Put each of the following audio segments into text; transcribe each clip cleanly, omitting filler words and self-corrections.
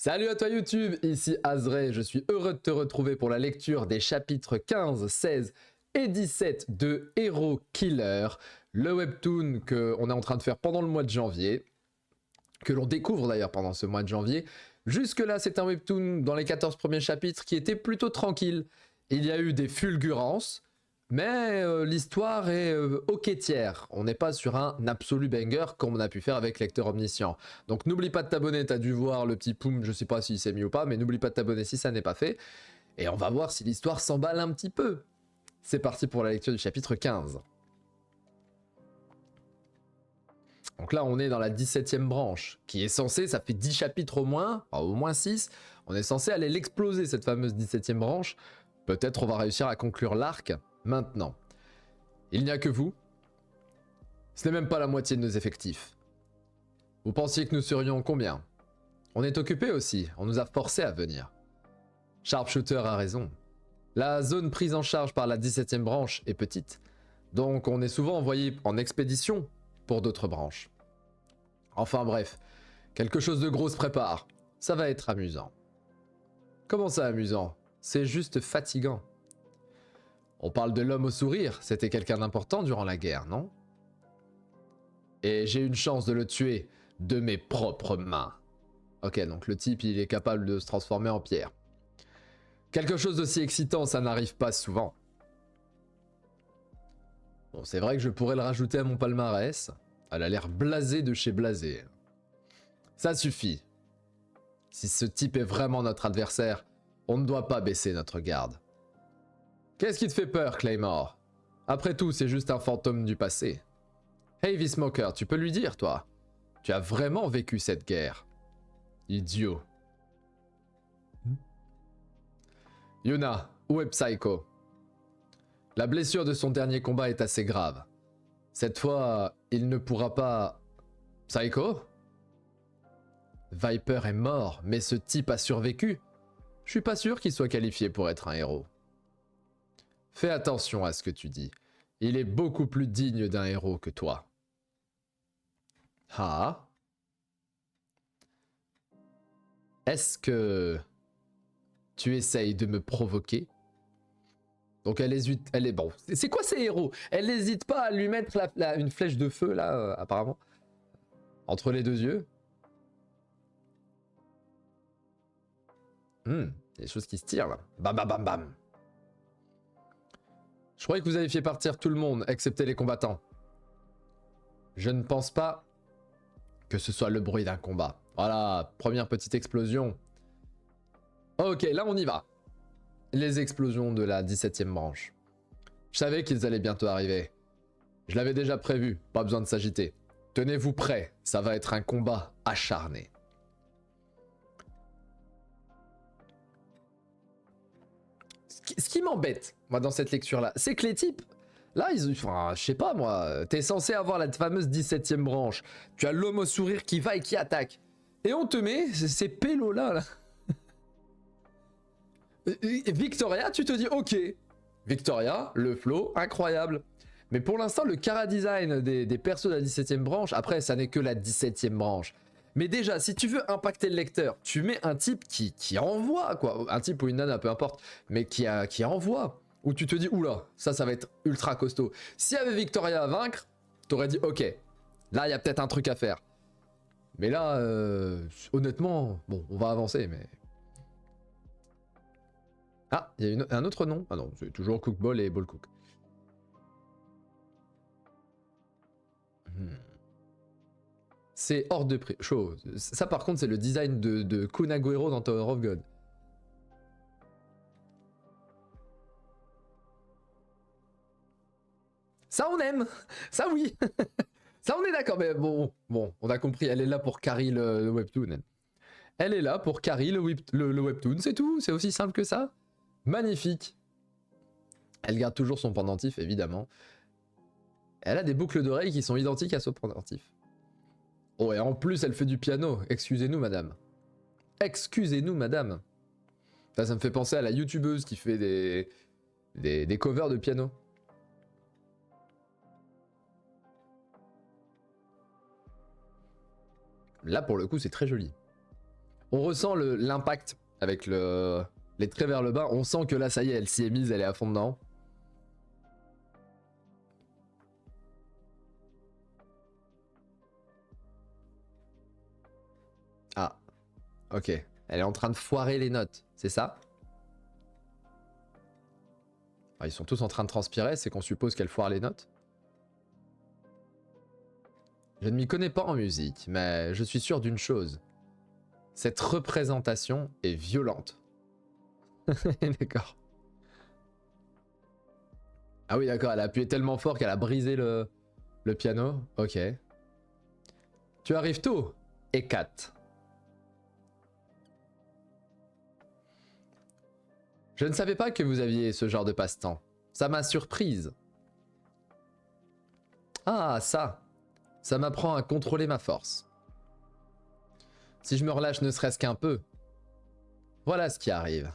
Salut à toi YouTube, ici Azray, je suis heureux de te retrouver pour la lecture des chapitres 15, 16 et 17 de Hero Killer, le webtoon qu'on est en train de faire pendant le mois de janvier, que l'on découvre d'ailleurs pendant ce mois de janvier. Jusque là c'est un webtoon dans les 14 premiers chapitres qui était plutôt tranquille. Il y a eu des fulgurances, mais l'histoire est ok tiers. On n'est pas sur un absolu banger comme on a pu faire avec Lecteur Omniscient. Donc n'oublie pas de t'abonner, t'as dû voir le petit poum, je sais pas s'il s'est mis ou pas, mais n'oublie pas de t'abonner si ça n'est pas fait. Et on va voir si l'histoire s'emballe un petit peu. C'est parti pour la lecture du chapitre 15. Donc là on est dans la 17e branche, qui est censée, ça fait 10 chapitres au moins, enfin, au moins 6, on est censé aller l'exploser cette fameuse 17e branche. Peut-être on va réussir à conclure l'arc maintenant. Il n'y a que vous. Ce n'est même pas la moitié de nos effectifs. Vous pensiez que nous serions combien? On est occupé aussi, on nous a forcés à venir. Sharpshooter a raison. La zone prise en charge par la 17e branche est petite, donc on est souvent envoyé en expédition pour d'autres branches. Enfin bref, quelque chose de gros se prépare. Ça va être amusant. Comment ça amusant? C'est juste fatigant. On parle de l'homme au sourire, c'était quelqu'un d'important durant la guerre, non? Et j'ai une chance de le tuer de mes propres mains. Ok, donc le type, il est capable de se transformer en pierre. Quelque chose d'aussi excitant, ça n'arrive pas souvent. Bon, c'est vrai que je pourrais le rajouter à mon palmarès. Elle a l'air blasée de chez blasé. Ça suffit. Si ce type est vraiment notre adversaire, on ne doit pas baisser notre garde. Qu'est-ce qui te fait peur, Claymore? Après tout, c'est juste un fantôme du passé. Hey V-Smoker, tu peux lui dire, toi? Tu as vraiment vécu cette guerre. Idiot. Yuna, où est Psycho? La blessure de son dernier combat est assez grave. Cette fois, il ne pourra pas... Psycho? Viper est mort, mais ce type a survécu. Je suis pas sûr qu'il soit qualifié pour être un héros. Fais attention à ce que tu dis. Il est beaucoup plus digne d'un héros que toi. Ah? Est-ce que tu essayes de me provoquer? Donc elle hésite, elle est bon. C'est quoi ces héros? Elle n'hésite pas à lui mettre une flèche de feu là, apparemment, entre les deux yeux. Il y a des choses qui se tirent là. Bam bam bam bam. Je croyais que vous aviez fait partir tout le monde, excepté les combattants. Je ne pense pas que ce soit le bruit d'un combat. Voilà, première petite explosion. Ok, là on y va. Les explosions de la 17e branche. Je savais qu'ils allaient bientôt arriver. Je l'avais déjà prévu, pas besoin de s'agiter. Tenez-vous prêts, ça va être un combat acharné. Ce qui m'embête, moi, dans cette lecture-là, c'est que les types, là, enfin, je sais pas, moi, t'es censé avoir la fameuse 17e branche. Tu as l'homme au sourire qui va et qui attaque. Et on te met ces pélos-là, là. Victoria, tu te dis, ok. Victoria, le flow, incroyable. Mais pour l'instant, le chara-design des persos de la 17e branche, après, ça n'est que la 17e branche. Mais déjà, si tu veux impacter le lecteur, tu mets un type qui envoie, quoi. Un type ou une nana, peu importe, mais qui envoie. Où tu te dis, oula, ça va être ultra costaud. S'il y avait Victoria à vaincre, t'aurais dit, ok, là, il y a peut-être un truc à faire. Mais là, honnêtement, bon, on va avancer, mais... Ah, il y a un autre nom. Ah non, c'est toujours Cook Ball et Ball Cook. C'est hors de prix. Chaud. Ça, par contre, c'est le design de Kun Agüero dans Tower of God. Ça, on aime. Ça, oui. Ça, on est d'accord. Mais bon, on a compris. Elle est là pour carry le webtoon. Elle est là pour carry le webtoon. C'est tout. C'est aussi simple que ça. Magnifique. Elle garde toujours son pendentif, évidemment. Elle a des boucles d'oreilles qui sont identiques à son pendentif. Oh, et en plus, elle fait du piano. Excusez-nous, madame. Excusez-nous, madame. Ça me fait penser à la youtubeuse qui fait des covers de piano. Là, pour le coup, c'est très joli. On ressent l'impact avec les traits vers le bas. On sent que là, ça y est, elle s'y est mise, elle est à fond dedans. Ah, ok. Elle est en train de foirer les notes, c'est ça? Ah, ils sont tous en train de transpirer, c'est qu'on suppose qu'elle foire les notes. Je ne m'y connais pas en musique, mais je suis sûr d'une chose. Cette représentation est violente. D'accord. Ah oui, d'accord, elle a appuyé tellement fort qu'elle a brisé le piano. Ok. Tu arrives tôt, Hécate. Je ne savais pas que vous aviez ce genre de passe-temps. Ça m'a surprise. Ah, ça m'apprend à contrôler ma force. Si je me relâche ne serait-ce qu'un peu. Voilà ce qui arrive.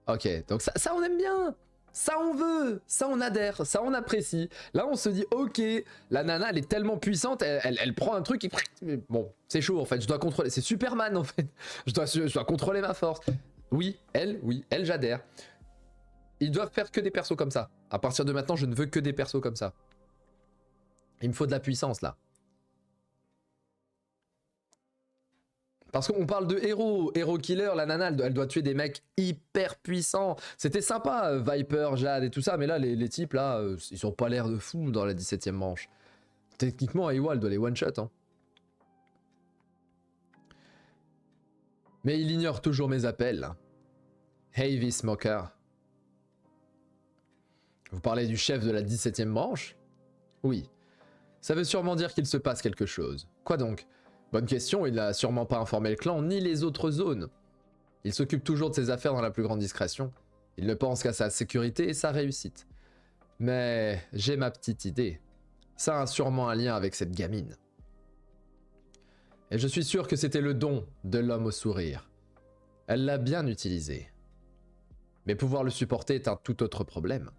Ok, donc ça on aime bien. Ça on veut, ça on adhère, ça on apprécie. Là on se dit ok, la nana elle est tellement puissante, elle prend un truc et... Bon, c'est chaud en fait, je dois contrôler, c'est Superman en fait. Je dois contrôler ma force. Oui, elle j'adhère. Ils doivent faire que des persos comme ça. À partir de maintenant, je ne veux que des persos comme ça. Il me faut de la puissance là. Parce qu'on parle de héros, héros killer, la nana elle doit tuer des mecs hyper puissants. C'était sympa, Viper, Jade et tout ça, mais là les types là, ils ont pas l'air de fous dans la 17ème manche. Techniquement, Aiwa elle doit les one-shot. Hein. Mais il ignore toujours mes appels. Heavy Smoker. Vous parlez du chef de la 17ème branche? Oui. Ça veut sûrement dire qu'il se passe quelque chose. Quoi donc? Bonne question, il n'a sûrement pas informé le clan ni les autres zones. Il s'occupe toujours de ses affaires dans la plus grande discrétion. Il ne pense qu'à sa sécurité et sa réussite. Mais j'ai ma petite idée. Ça a sûrement un lien avec cette gamine. Et je suis sûr que c'était le don de l'homme au sourire. Elle l'a bien utilisé. Mais pouvoir le supporter est un tout autre problème.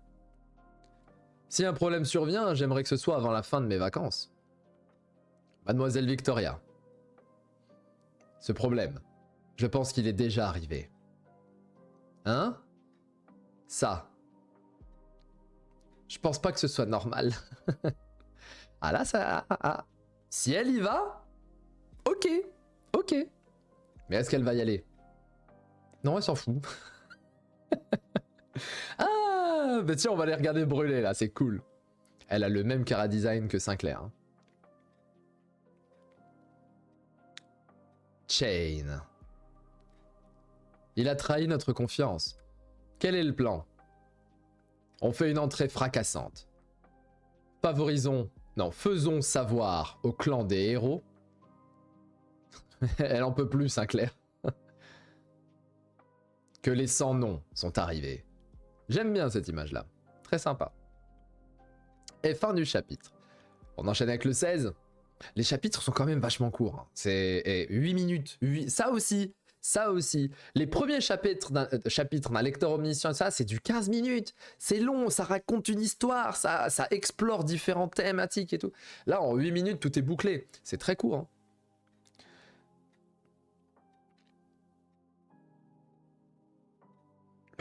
Si un problème survient, j'aimerais que ce soit avant la fin de mes vacances. Mademoiselle Victoria. Ce problème, je pense qu'il est déjà arrivé. Hein? Ça. Je pense pas que ce soit normal. Ah là, ça... Si elle y va, ok, ok. Mais est-ce qu'elle va y aller? Non, elle s'en fout. Ah, bah tiens, on va les regarder brûler là, c'est cool. Elle a le même cara design que Sinclair. Hein. Chain. Il a trahi notre confiance. Quel est le plan? On fait une entrée fracassante. Faisons savoir au clan des héros. Elle en peut plus, Sinclair. Que les sans noms sont arrivés. J'aime bien cette image-là. Très sympa. Et fin du chapitre. On enchaîne avec le 16. Les chapitres sont quand même vachement courts. Hein. C'est 8 minutes. Ça aussi. Les premiers chapitres d'un lecteur omniscient, ça, c'est du 15 minutes. C'est long, ça raconte une histoire, ça explore différentes thématiques et tout. Là, en 8 minutes, tout est bouclé. C'est très court. Hein.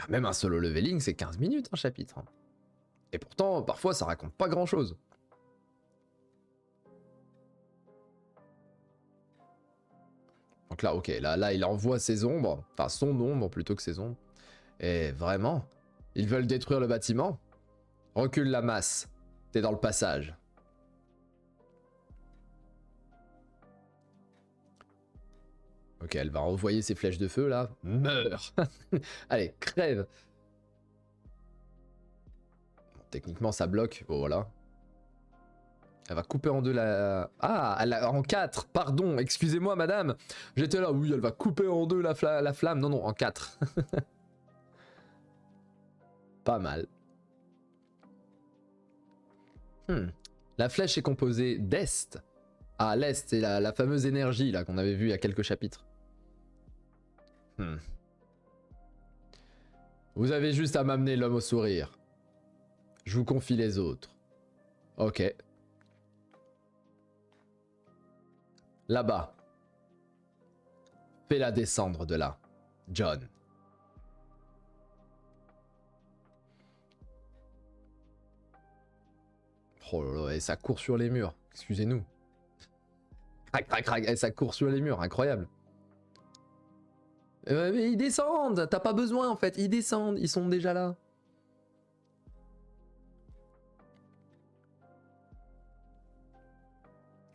Même un solo leveling, c'est 15 minutes un chapitre. Hein. Et pourtant, parfois, ça raconte pas grand-chose. Donc là, ok, là, il envoie ses ombres, enfin son ombre plutôt que ses ombres. Et vraiment, ils veulent détruire le bâtiment? Recule la masse, t'es dans le passage. Ok, elle va envoyer ses flèches de feu là. Meurs. Allez, crève. Bon, techniquement, ça bloque. Bon, voilà. Elle va couper en deux la... Ah, en 4, pardon, excusez-moi madame. J'étais là, oui, elle va couper en deux la flamme. Non, en 4. Pas mal. La flèche est composée d'est. Ah, l'est, c'est la fameuse énergie là qu'on avait vue il y a quelques chapitres. Vous avez juste à m'amener l'homme au sourire. Je vous confie les autres. Ok. Là-bas. Fais-la descendre de là, John. Oh là là, et ça court sur les murs. Excusez-nous. Crac, crac, crac. Et ça court sur les murs. Incroyable. Mais ils descendent. T'as pas besoin en fait. Ils descendent. Ils sont déjà là.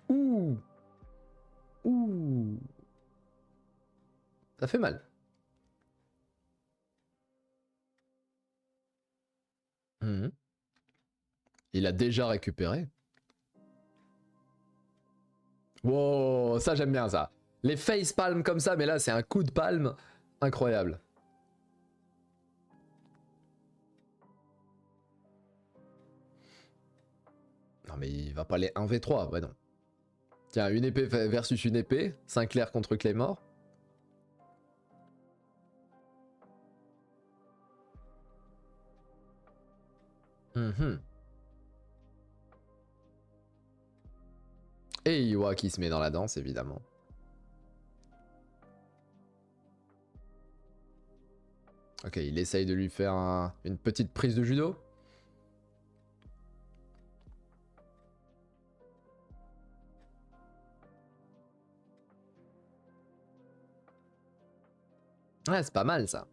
Ouh. Ouh. Ça fait mal. Mmh. Il a déjà récupéré. Wow, ça j'aime bien ça. Les face palm comme ça, mais là c'est un coup de palme incroyable. Non mais il va pas les 1v3, ouais non. Tiens, une épée versus une épée, Sinclair contre Claymore. Mmh. Et Iwa qui se met dans la danse, évidemment. Ok, il essaye de lui faire une petite prise de judo. Ouais, c'est pas mal ça.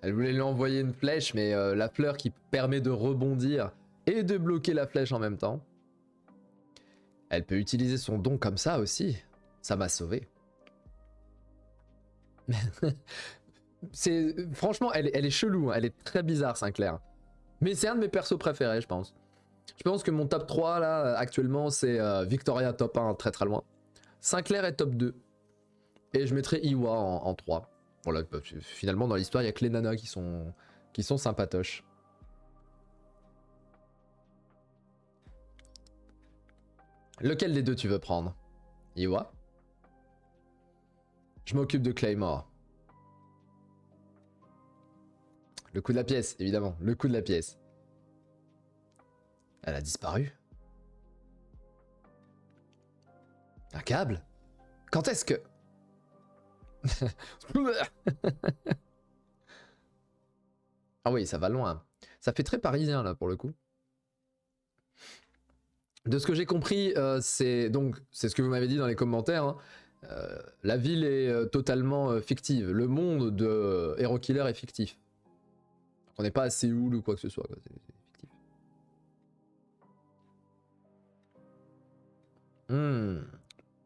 Elle voulait lui envoyer une flèche, mais la fleur qui permet de rebondir et de bloquer la flèche en même temps. Elle peut utiliser son don comme ça aussi. Ça m'a sauvé. Franchement, elle est chelou, hein. Elle est très bizarre, Sinclair. Mais c'est un de mes persos préférés, je pense. Je pense que mon top 3 là, actuellement, c'est Victoria top 1, très très loin. Sinclair est top 2. Et je mettrai Iwa en 3. Voilà, finalement, dans l'histoire, il n'y a que les nanas qui sont sympatoches. Lequel des deux tu veux prendre? Iwa? Je m'occupe de Claymore. Le coup de la pièce, évidemment. Le coup de la pièce. Elle a disparu. Un câble? Quand est-ce que... Ah oui, ça va loin. Ça fait très parisien, là, pour le coup. De ce que j'ai compris, c'est ce que vous m'avez dit dans les commentaires. Hein. La ville est totalement fictive. Le monde de Hero Killer est fictif. On n'est pas à Séoul ou quoi que ce soit. C'est fictif.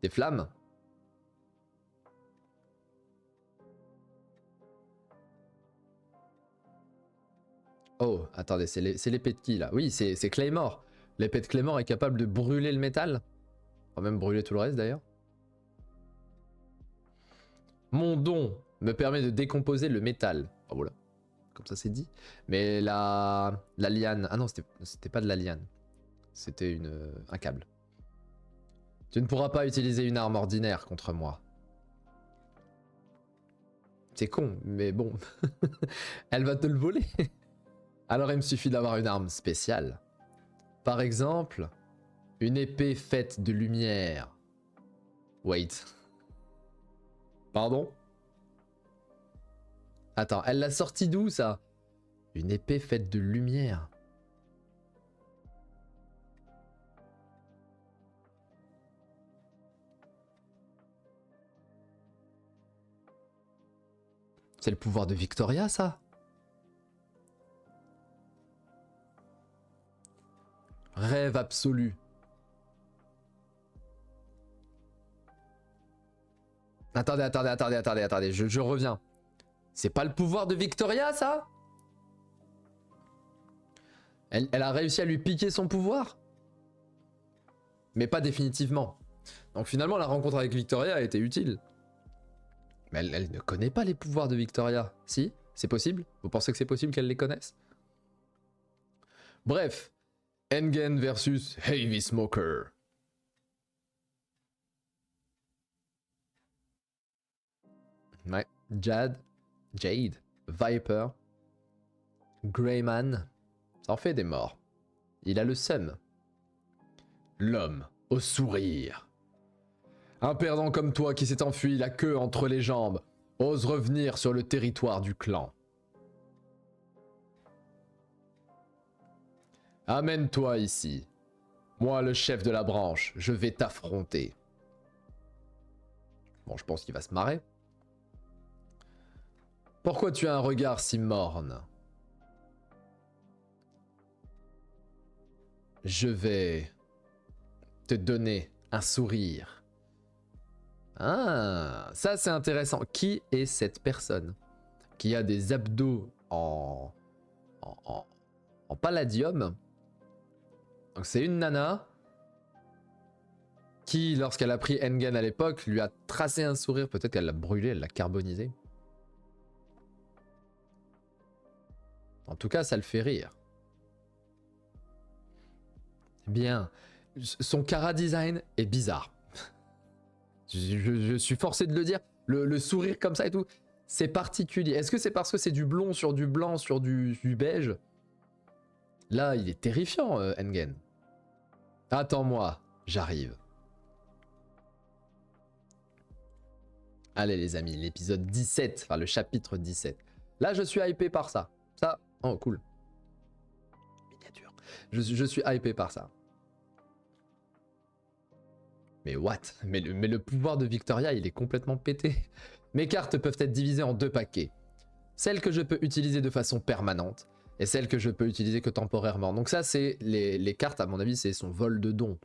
Des flammes? Oh, attendez, c'est l'épée de qui là? Oui, c'est Claymore. L'épée de Claymore est capable de brûler le métal. On va même brûler tout le reste d'ailleurs. Mon don me permet de décomposer le métal. Oh voilà, comme ça c'est dit. Mais la liane... Ah non, c'était pas de la liane. C'était un câble. Tu ne pourras pas utiliser une arme ordinaire contre moi. C'est con, mais bon. Elle va te le voler. Alors il me suffit d'avoir une arme spéciale. Par exemple, une épée faite de lumière. Wait. Pardon? Attends, elle l'a sorti d'où ça? Une épée faite de lumière. C'est le pouvoir de Victoria ça? Rêve absolu. Attendez, je reviens. C'est pas le pouvoir de Victoria ça? Elle a réussi à lui piquer son pouvoir? Mais pas définitivement. Donc finalement la rencontre avec Victoria a été utile. Mais elle ne connaît pas les pouvoirs de Victoria. Si? C'est possible? Vous pensez que c'est possible qu'elle les connaisse? Bref. Engen versus Heavy Smoker. Ouais. Jade, Viper, Greyman. Ça en fait des morts. Il a le seum. L'homme au sourire. Un perdant comme toi qui s'est enfui la queue entre les jambes ose revenir sur le territoire du clan. Amène-toi ici. Moi, le chef de la branche, je vais t'affronter. Bon, je pense qu'il va se marrer. Pourquoi tu as un regard si morne? Je vais te donner un sourire. Ah, ça c'est intéressant. Qui est cette personne qui a des abdos en palladium? Donc c'est une nana qui, lorsqu'elle a pris Engen à l'époque, lui a tracé un sourire. Peut-être qu'elle l'a brûlé, elle l'a carbonisé. En tout cas, ça le fait rire. Bien. Son cara design est bizarre. Je suis forcé de le dire. Le sourire comme ça et tout, c'est particulier. Est-ce que c'est parce que c'est du blond sur du blanc sur du beige? Là, il est terrifiant, Engen. Attends-moi, j'arrive. Allez les amis, l'épisode 17, enfin le chapitre 17. Là, je suis hypé par ça. Ça, oh cool. Miniature. Je suis hypé par ça. Mais what? Mais le pouvoir de Victoria, il est complètement pété. Mes cartes peuvent être divisées en deux paquets. Celles que je peux utiliser de façon permanente et celles que je peux utiliser que temporairement. Donc ça, c'est les cartes, à mon avis, c'est son vol de don.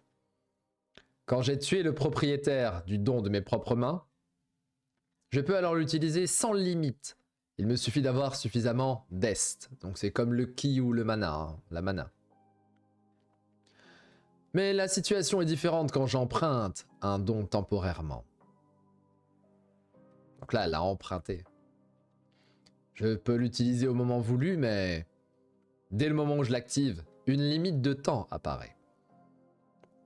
Quand j'ai tué le propriétaire du don de mes propres mains, je peux alors l'utiliser sans limite. Il me suffit d'avoir suffisamment d'est. Donc c'est comme le ki ou le mana, hein, la mana. Mais la situation est différente quand j'emprunte un don temporairement. Donc là, elle a emprunté. Je peux l'utiliser au moment voulu, mais dès le moment où je l'active, une limite de temps apparaît.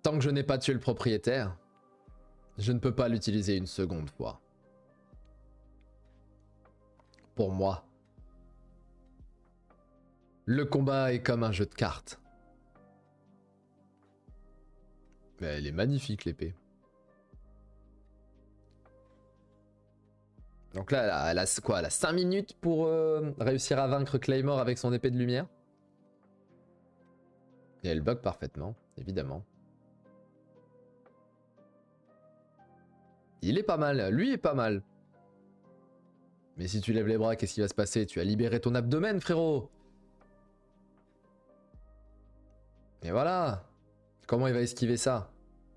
Tant que je n'ai pas tué le propriétaire, je ne peux pas l'utiliser une seconde fois. Pour moi, le combat est comme un jeu de cartes. Mais elle est magnifique, l'épée. Donc là, elle a quoi? Elle a 5 minutes pour réussir à vaincre Claymore avec son épée de lumière. Et elle bug parfaitement, évidemment. Il est pas mal, lui est pas mal. Mais si tu lèves les bras, qu'est-ce qui va se passer? Tu as libéré ton abdomen, frérot. Et voilà. Comment il va esquiver ça?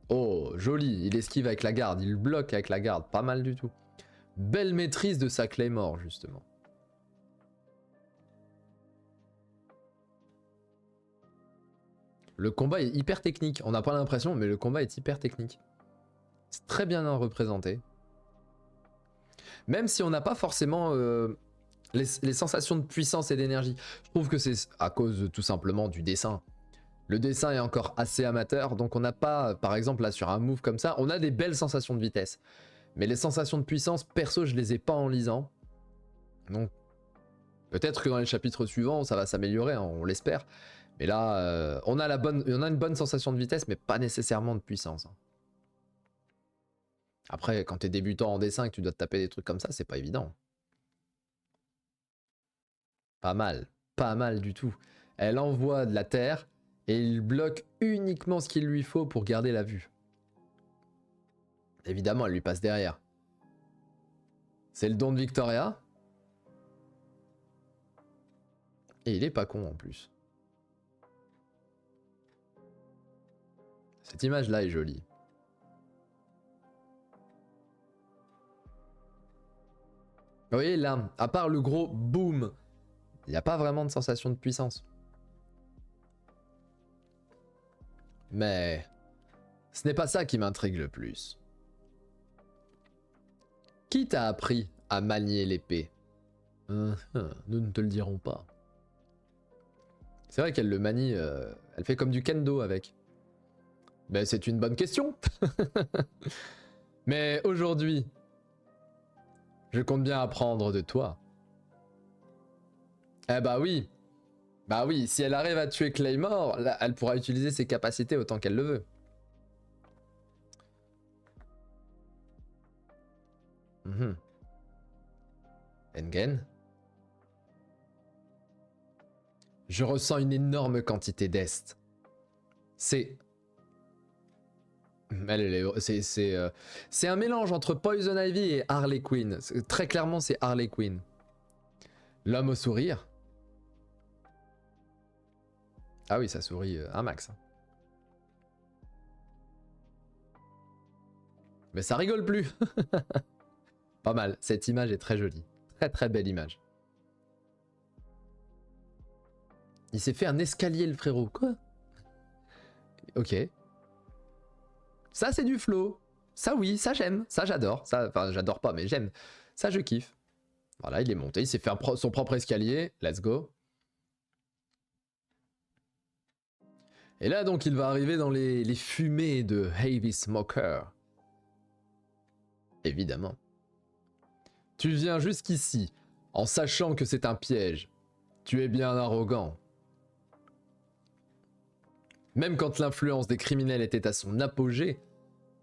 Oh, joli, il esquive avec la garde, il bloque avec la garde, pas mal du tout. Belle maîtrise de sa Claymore, justement. Le combat est hyper technique, on n'a pas l'impression, mais le combat est hyper technique. C'est très bien représenté. Même si on n'a pas forcément les sensations de puissance et d'énergie. Je trouve que c'est à cause tout simplement du dessin. Le dessin est encore assez amateur, donc on n'a pas, par exemple là sur un move comme ça, on a des belles sensations de vitesse. Mais les sensations de puissance, perso, je les ai pas en lisant. Donc peut-être que dans les chapitres suivants, ça va s'améliorer, hein, on l'espère. Mais là, on a une bonne sensation de vitesse, mais pas nécessairement de puissance. Après, quand t'es débutant en dessin et que tu dois te taper des trucs comme ça, c'est pas évident. Pas mal du tout. Elle envoie de la terre et il bloque uniquement ce qu'il lui faut pour garder la vue. Évidemment, elle lui passe derrière. C'est le don de Victoria. Et il est pas con en plus. Cette image-là est jolie. Vous voyez là, à part le gros boom, il n'y a pas vraiment de sensation de puissance. Mais ce n'est pas ça qui m'intrigue le plus. Qui t'a appris à manier l'épée? Nous ne te le dirons pas. C'est vrai qu'elle le manie, elle fait comme du kendo avec. Ben c'est une bonne question. Mais aujourd'hui, je compte bien apprendre de toi. Eh bah oui. Bah oui, si elle arrive à tuer Claymore, là, elle pourra utiliser ses capacités autant qu'elle le veut. Engen. Je ressens une énorme quantité d'Est. C'est un mélange entre Poison Ivy et Harley Quinn. Très clairement, c'est Harley Quinn. L'homme au sourire. Ah oui, ça sourit un max. Mais ça rigole plus. Pas mal. Cette image est très jolie. Très très belle image. Il s'est fait un escalier, le frérot. Quoi? Ok. Ça, c'est du flow. Ça, oui, ça, j'aime. Ça, j'adore. Ça, enfin, j'adore pas, mais j'aime. Ça, je kiffe. Voilà, il est monté. Il s'est fait son propre escalier. Let's go. Et là, donc, il va arriver dans les fumées de Heavy Smoker. Évidemment. Tu viens jusqu'ici en sachant que c'est un piège. Tu es bien arrogant. Même quand l'influence des criminels était à son apogée,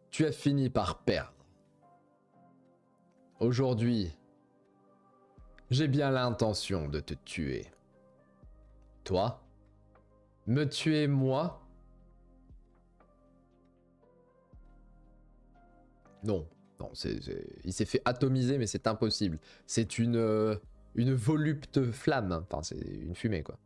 tu as fini par perdre. Aujourd'hui, j'ai bien l'intention de te tuer. Toi? Me tuer moi? Non, non, il s'est fait atomiser, mais c'est impossible. C'est une volupte flamme, enfin c'est une fumée quoi.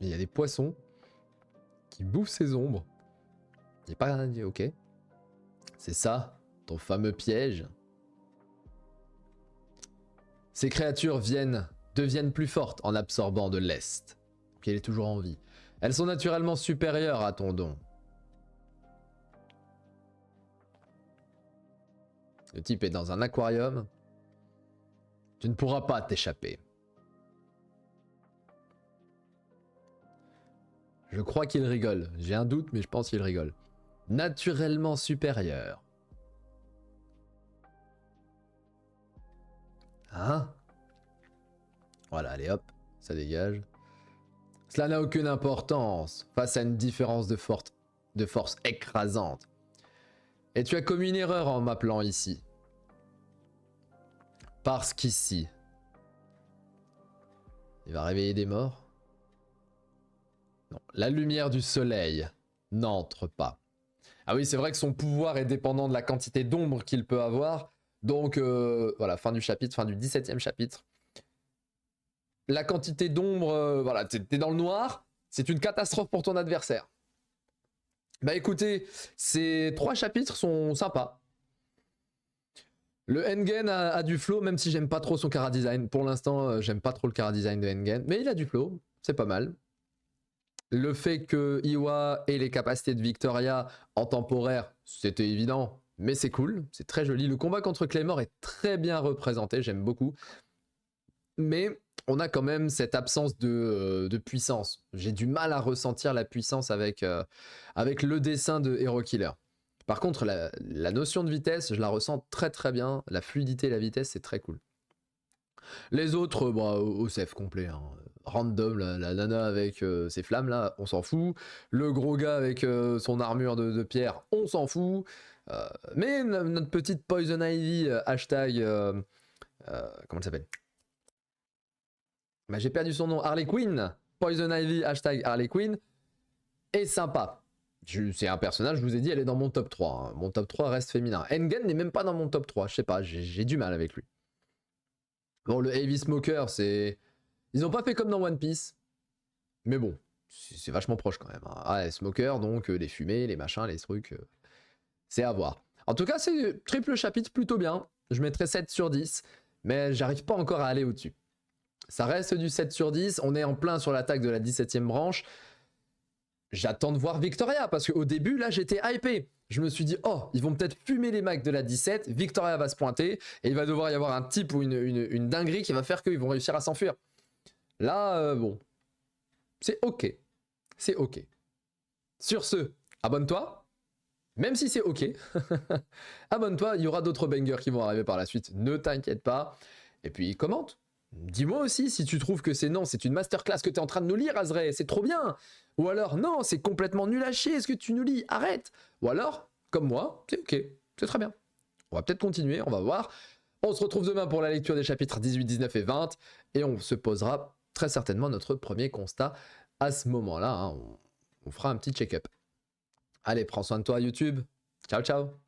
Il y a des poissons qui bouffent ces ombres. Il n'est pas dit, ok. C'est ça, ton fameux piège. Ces créatures deviennent plus fortes en absorbant de l'Est. Donc elle est toujours en vie. Elles sont naturellement supérieures à ton don. Le type est dans un aquarium. Tu ne pourras pas t'échapper. Je crois qu'il rigole. J'ai un doute, mais je pense qu'il rigole. Naturellement supérieur. Hein? Voilà, allez hop, ça dégage. Cela n'a aucune importance face à une différence de force écrasante. Et tu as commis une erreur en m'appelant ici. Parce qu'ici... Il va réveiller des morts? Non, la lumière du soleil n'entre pas. Ah oui, c'est vrai que son pouvoir est dépendant de la quantité d'ombre qu'il peut avoir. Donc, voilà, fin du chapitre, fin du 17e chapitre. La quantité d'ombre, voilà, t'es dans le noir, c'est une catastrophe pour ton adversaire. Bah écoutez, ces 3 chapitres sont sympas. Le Engen a du flow, même si j'aime pas trop son chara design. Pour l'instant, j'aime pas trop le chara design de Engen, mais il a du flow, c'est pas mal. Le fait que Iwa ait les capacités de Victoria en temporaire, c'était évident, mais c'est cool, c'est très joli. Le combat contre Claymore est très bien représenté, j'aime beaucoup. Mais on a quand même cette absence de puissance. J'ai du mal à ressentir la puissance avec le dessin de Hero Killer. Par contre, la notion de vitesse, je la ressens très très bien. La fluidité et la vitesse, c'est très cool. Les autres, bah, au safe complet. Hein. Random, la nana avec ses flammes là, on s'en fout. Le gros gars avec son armure de pierre, on s'en fout. Mais notre petite Poison Ivy, hashtag... comment elle s'appelle? Bah, j'ai perdu son nom, Harley Quinn. Poison Ivy, hashtag Harley Quinn. Est sympa. C'est un personnage, je vous ai dit, elle est dans mon top 3. Hein. Mon top 3 reste féminin. Engen n'est même pas dans mon top 3, je sais pas, j'ai du mal avec lui. Bon, le Heavy Smoker, c'est... Ils ont pas fait comme dans One Piece. Mais bon, c'est vachement proche quand même. Hein. Ah, les Smoker, donc les fumées, les machins, les trucs... c'est à voir. En tout cas, c'est triple chapitre plutôt bien. Je mettrais 7 sur 10, mais j'arrive pas encore à aller au-dessus. Ça reste du 7 sur 10, on est en plein sur l'attaque de la 17e branche. J'attends de voir Victoria, parce qu'au début, là, j'étais hypé. Je me suis dit, oh, ils vont peut-être fumer les mags de la 17, Victoria va se pointer, et il va devoir y avoir un type ou une dinguerie qui va faire qu'ils vont réussir à s'enfuir. Là, bon, c'est ok. C'est ok. Sur ce, abonne-toi, même si c'est ok. Abonne-toi, il y aura d'autres bangers qui vont arriver par la suite, ne t'inquiète pas. Et puis, commente. Dis-moi aussi si tu trouves que c'est non, c'est une masterclass que tu es en train de nous lire, Azray, c'est trop bien. Ou alors, non, c'est complètement nul à chier ce que tu nous lis, arrête. Ou alors, comme moi, c'est ok, c'est très bien. On va peut-être continuer, on va voir. On se retrouve demain pour la lecture des chapitres 18, 19 et 20, et on se posera très certainement notre premier constat à ce moment-là. Hein. On fera un petit check-up. Allez, prends soin de toi, YouTube. Ciao, ciao.